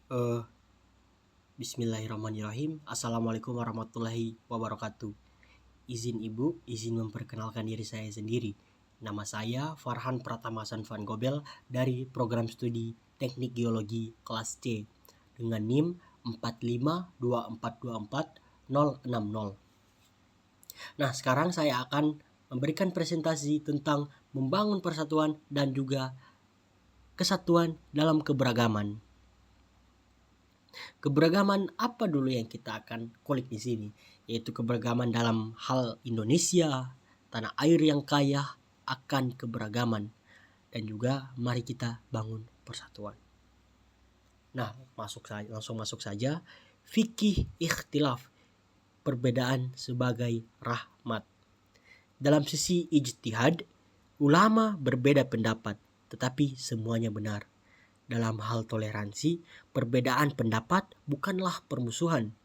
Eh, Bismillahirrahmanirrahim. Assalamualaikum warahmatullahi wabarakatuh. Izin ibu, izin memperkenalkan diri saya sendiri. Nama saya Farhan Pratamasan Van Gobel dari program studi Teknik Geologi kelas C dengan NIM 452424060. Nah, sekarang saya akan memberikan presentasi tentang membangun persatuan dan juga kesatuan dalam keberagaman. Keberagaman apa dulu yang kita akan kulik di sini? Yaitu keberagaman dalam hal Indonesia, tanah air yang kaya akan keberagaman, dan juga mari kita bangun persatuan. Nah, langsung masuk saja. Fikih ikhtilaf, perbedaan sebagai rahmat. Dalam sisi ijtihad, ulama berbeda pendapat, tetapi semuanya benar. Dalam hal toleransi, perbedaan pendapat bukanlah permusuhan.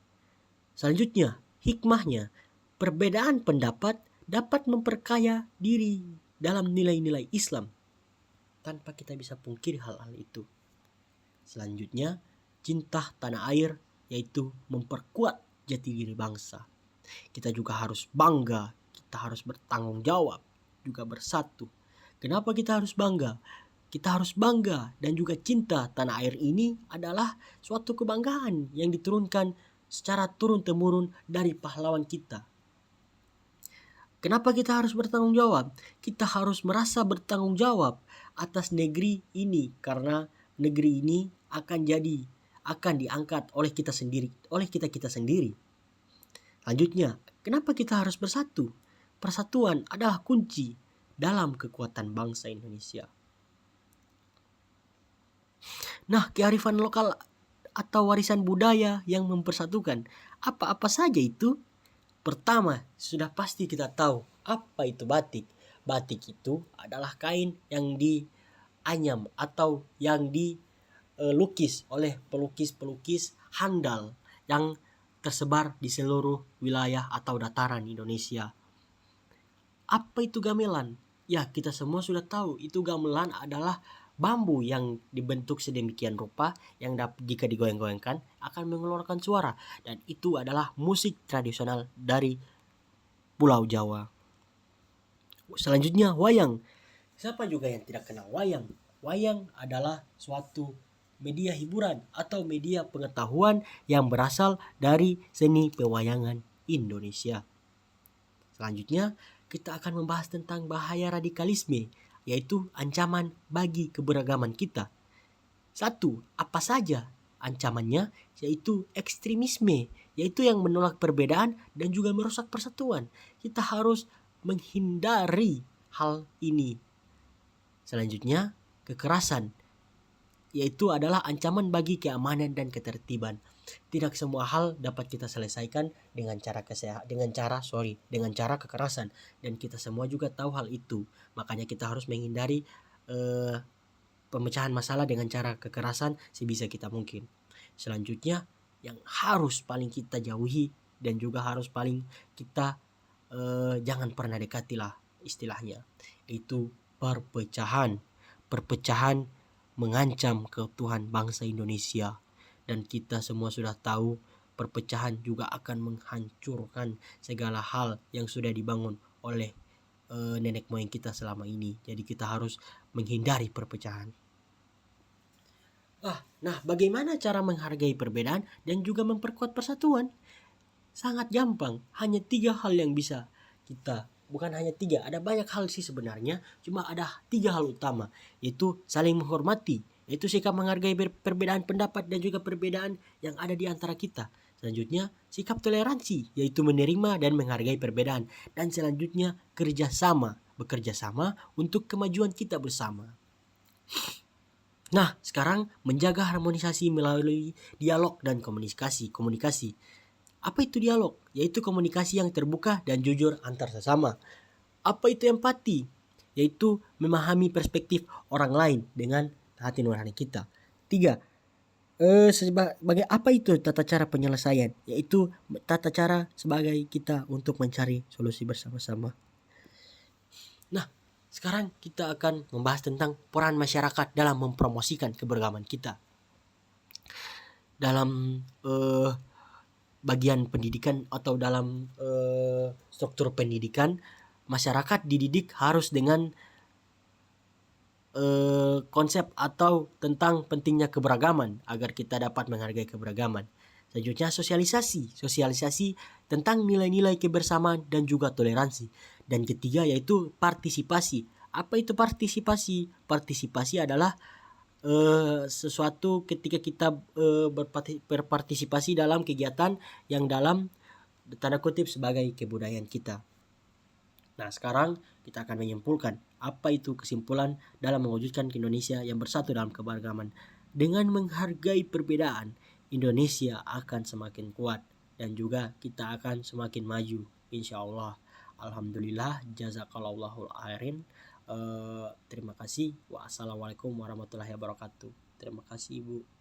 Selanjutnya, hikmahnya, perbedaan pendapat dapat memperkaya diri dalam nilai-nilai Islam tanpa kita bisa pungkiri hal-hal itu. Selanjutnya, cinta tanah air, yaitu memperkuat jati diri bangsa. Kita juga harus bangga, kita harus bertanggung jawab, juga bersatu. Kenapa kita harus bangga? Kita harus bangga dan juga cinta tanah air ini adalah suatu kebanggaan yang diturunkan secara turun-temurun dari pahlawan kita. Kenapa kita harus bertanggung jawab? Kita harus merasa bertanggung jawab atas negeri ini karena negeri ini akan diangkat oleh kita sendiri, oleh kita sendiri. Selanjutnya, kenapa kita harus bersatu? Persatuan adalah kunci dalam kekuatan bangsa Indonesia. Nah, kearifan lokal atau warisan budaya yang mempersatukan, apa-apa saja itu? Pertama, sudah pasti kita tahu apa itu batik. Batik itu adalah kain yang dianyam atau yang dilukis oleh pelukis-pelukis handal yang tersebar di seluruh wilayah atau dataran Indonesia. Apa itu gamelan? Ya, kita semua sudah tahu itu gamelan adalah bambu yang dibentuk sedemikian rupa yang jika digoyang-goyangkan akan mengeluarkan suara, dan itu adalah musik tradisional dari Pulau Jawa. Selanjutnya, wayang. Siapa juga yang tidak kenal wayang? Wayang adalah suatu media hiburan atau media pengetahuan yang berasal dari seni pewayangan Indonesia. Selanjutnya, kita akan membahas tentang bahaya radikalisme, yaitu ancaman bagi keberagaman kita. Satu, apa saja ancamannya? Yaitu ekstremisme, yaitu yang menolak perbedaan dan juga merusak persatuan. Kita harus menghindari hal ini. Selanjutnya, kekerasan, yaitu adalah ancaman bagi keamanan dan ketertiban. Tidak semua hal dapat kita selesaikan dengan cara kekerasan, dan kita semua juga tahu hal itu. Makanya kita harus menghindari pemecahan masalah dengan cara kekerasan sebisa kita mungkin. Selanjutnya, yang harus paling kita jauhi dan juga harus paling kita jangan pernah dekati lah istilahnya, itu perpecahan. Perpecahan mengancam keutuhan bangsa Indonesia, dan kita semua sudah tahu perpecahan juga akan menghancurkan segala hal yang sudah dibangun oleh nenek moyang kita selama ini. Jadi kita harus menghindari perpecahan. Nah, bagaimana cara menghargai perbedaan dan juga memperkuat persatuan? Sangat gampang, hanya 3 hal yang bisa kita, bukan hanya 3, ada banyak hal sih sebenarnya, cuma ada 3 hal utama, yaitu saling menghormati, yaitu sikap menghargai perbedaan pendapat dan juga perbedaan yang ada di antara kita. Selanjutnya, sikap toleransi, yaitu menerima dan menghargai perbedaan. Dan selanjutnya, bekerja sama untuk kemajuan kita bersama. Nah, sekarang menjaga harmonisasi melalui dialog dan komunikasi. Apa itu dialog? Yaitu komunikasi yang terbuka dan jujur antar sesama. Apa itu empati? Yaitu memahami perspektif orang lain dengan hati nurani kita. 3. Sebagai apa itu tata cara penyelesaian? Yaitu tata cara sebagai kita untuk mencari solusi bersama-sama. Nah, sekarang kita akan membahas tentang peran masyarakat dalam mempromosikan keberagaman kita. dalam bagian pendidikan atau dalam struktur pendidikan, masyarakat dididik harus dengan konsep atau tentang pentingnya keberagaman agar kita dapat menghargai keberagaman. Selanjutnya sosialisasi tentang nilai-nilai kebersamaan dan juga toleransi. Dan ketiga yaitu partisipasi. Apa itu partisipasi? Partisipasi adalah sesuatu ketika kita berpartisipasi dalam kegiatan yang dalam tanda kutip sebagai kebudayaan kita. Nah, sekarang kita akan menyimpulkan apa itu kesimpulan dalam mewujudkan Indonesia yang bersatu dalam keberagaman. Dengan menghargai perbedaan, Indonesia akan semakin kuat dan juga kita akan semakin maju, insya Allah. Alhamdulillah, jazakallahul khairin. Terima kasih. Wassalamualaikum warahmatullahi wabarakatuh. Terima kasih Ibu.